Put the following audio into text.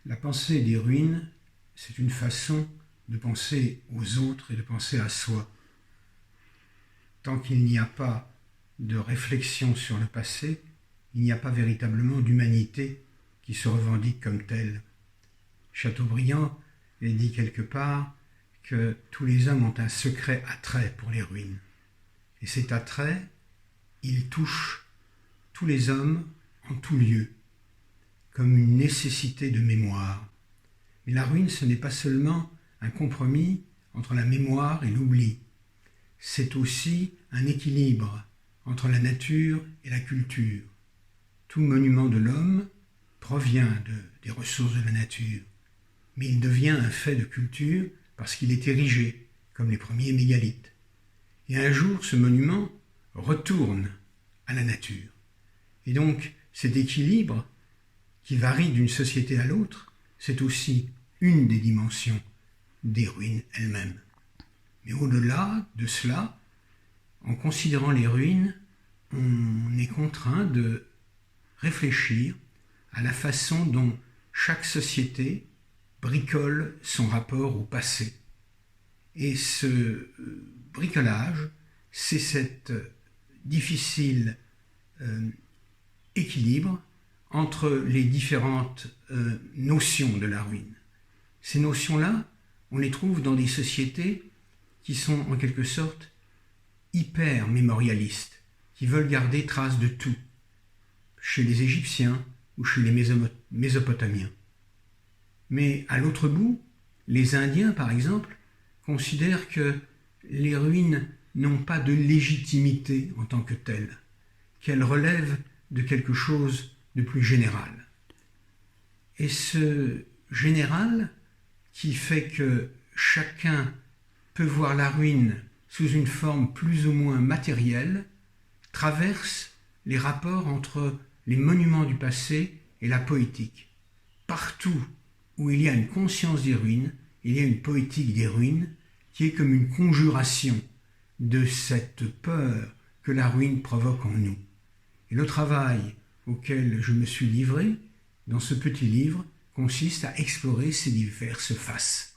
La pensée des ruines, c'est une façon de penser aux autres et de penser à soi. Tant qu'il n'y a pas de réflexion sur le passé, il n'y a pas véritablement d'humanité qui se revendique comme telle. Chateaubriand a dit quelque part que tous les hommes ont un secret attrait pour les ruines. Et cet attrait, il touche tous les hommes en tout lieu, comme une nécessité de mémoire. Mais la ruine, ce n'est pas seulement un compromis entre la mémoire et l'oubli. C'est aussi un équilibre entre la nature et la culture. Tout monument de l'homme provient des ressources de la nature, mais il devient un fait de culture parce qu'il est érigé, comme les premiers mégalithes. Et un jour, ce monument retourne à la nature. Et donc, cet équilibre, qui varie d'une société à l'autre, c'est aussi une des dimensions des ruines elles-mêmes. Mais au-delà de cela, en considérant les ruines, on est contraint de réfléchir à la façon dont chaque société bricole son rapport au passé. Et ce bricolage, c'est cet difficile équilibre entre les différentes notions de la ruine. Ces notions-là, on les trouve dans des sociétés qui sont en quelque sorte hyper mémorialistes, qui veulent garder trace de tout, chez les Égyptiens ou chez les Mésopotamiens. Mais à l'autre bout, les Indiens, par exemple, considèrent que les ruines n'ont pas de légitimité en tant que telles, qu'elles relèvent de quelque chose de plus général. Et ce général, qui fait que chacun peut voir la ruine sous une forme plus ou moins matérielle, traverse les rapports entre les monuments du passé et la poétique. Partout où il y a une conscience des ruines, il y a une poétique des ruines qui est comme une conjuration de cette peur que la ruine provoque en nous. Et le travail auquel je me suis livré dans ce petit livre consiste à explorer ces diverses faces.